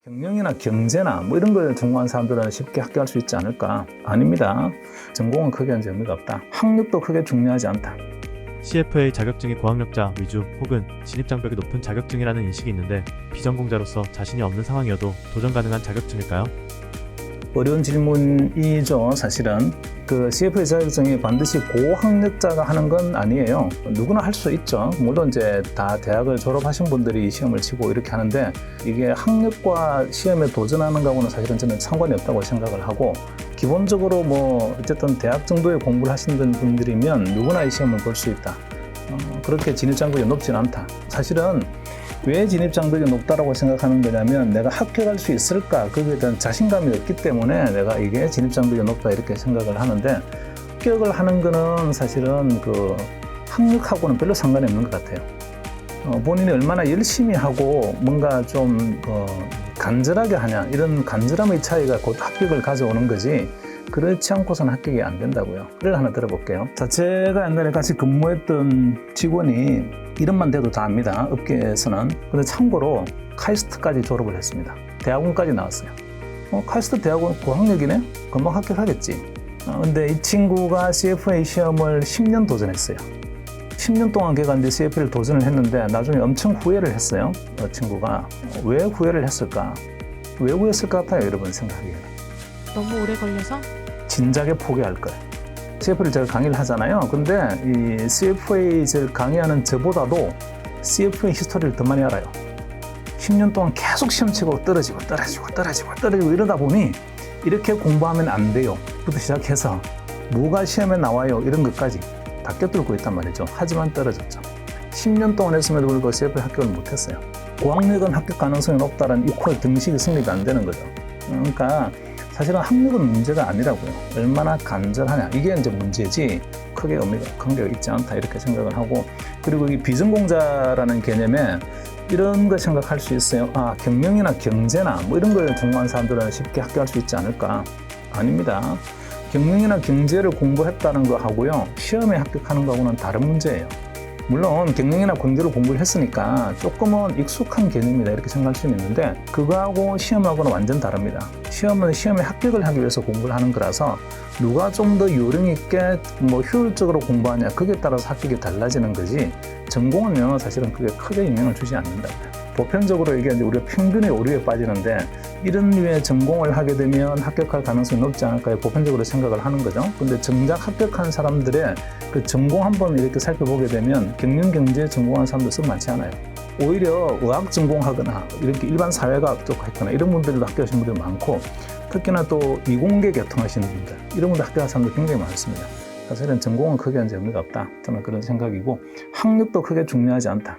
경영이나 경제나 뭐 이런 걸 전공한 사람들은 쉽게 합격할 수 있지 않을까? 아닙니다. 전공은 크게 의미가 없다. 학력도 크게 중요하지 않다. CFA 자격증이 고학력자 위주 혹은 진입장벽이 높은 자격증이라는 인식이 있는데 비전공자로서 자신이 없는 상황이어도 도전 가능한 자격증일까요? 어려운 질문이죠. 사실은 그 CFA 자격증이 반드시 고학력자가 하는 건 아니에요. 누구나 할 수 있죠. 물론 이제 다 대학을 졸업하신 분들이 시험을 치고 이렇게 하는데 이게 학력과 시험에 도전하는 거하고는 사실은 저는 상관이 없다고 생각을 하고, 기본적으로 뭐 어쨌든 대학 정도의 공부를 하시는 분들이면 누구나 이 시험을 볼 수 있다. 그렇게 진입장벽이 높지는 않다. 사실은 왜 진입장벽이 높다라고 생각하는 거냐면 내가 합격할 수 있을까, 거기에 대한 자신감이 없기 때문에 내가 이게 진입장벽이 높다 이렇게 생각을 하는데, 합격을 하는 거는 사실은 그 학력하고는 별로 상관이 없는 것 같아요. 본인이 얼마나 열심히 하고 뭔가 좀 간절하게 하냐, 이런 간절함의 차이가 곧 합격을 가져오는 거지, 그렇지 않고서는 합격이 안 된다고요. 예를 하나 들어볼게요. 자, 제가 옛날에 같이 근무했던 직원이 이름만 대도 다 압니다, 업계에서는. 근데 참고로 카이스트까지 졸업을 했습니다. 대학원까지 나왔어요. 카이스트 대학원 고학력이네? 금방 합격하겠지. 근데 이 친구가 CFA 시험을 10년 도전했어요. 10년 동안 걔가 이제 CFA를 도전을 했는데 나중에 엄청 후회를 했어요. 친구가. 왜 후회를 했을까? 왜 후회했을 것 같아요, 여러분 생각하기에는? 너무 오래 걸려서? 진작에 포기할 거예요. CFA를 제가 강의를 하잖아요. 근데 이 CFA를 강의하는 저보다도 CFA 히스토리를 더 많이 알아요. 10년 동안 계속 시험 치고 떨어지고 이러다 보니 이렇게 공부하면 안 돼요 부터 시작해서 뭐가 시험에 나와요 이런 것까지 다 껴들고 있단 말이죠. 하지만 떨어졌죠. 10년 동안 했음에도 불구하고 CFA 합격을 못했어요. 고학력은 합격 가능성이 높다는 이퀄 등식이 성립이 안 되는 거죠. 그러니까 사실은 학력은 문제가 아니라고요. 얼마나 간절하냐, 이게 이제 문제지 크게 관계가 있지 않다 이렇게 생각을 하고, 그리고 이 비전공자라는 개념에 이런 거 생각할 수 있어요. 경영이나 경제나 뭐 이런 걸 전공한 사람들은 쉽게 합격할 수 있지 않을까? 아닙니다. 경영이나 경제를 공부했다는 거 하고요, 시험에 합격하는 거하고는 다른 문제예요. 물론 경영이나 경제를 공부를 했으니까 조금은 익숙한 개념이다 이렇게 생각할 수는 있는데, 그거하고 시험하고는 완전 다릅니다. 시험은 시험에 합격을 하기 위해서 공부를 하는 거라서 누가 좀 더 요령 있게 뭐 효율적으로 공부하냐, 거기에 따라서 합격이 달라지는 거지, 전공은요 사실은 그게 크게 영향을 주지 않는다고요. 보편적으로 이게 이제 우리가 평균의 오류에 빠지는데, 이런 류의 전공을 하게 되면 합격할 가능성이 높지 않을까 보편적으로 생각을 하는 거죠. 근데 정작 합격한 사람들의 그 전공 한번 이렇게 살펴보게 되면 경영 경제 전공한 사람들 썩 많지 않아요. 오히려 의학 전공하거나 이렇게 일반 사회과학 쪽 했거나 이런 분들도 합격하신 분들이 많고, 특히나 또 이공계 계통하시는 분들, 이런 분들 합격한 사람들 굉장히 많습니다. 사실은 전공은 크게 의미가 없다, 저는 그런 생각이고, 학력도 크게 중요하지 않다.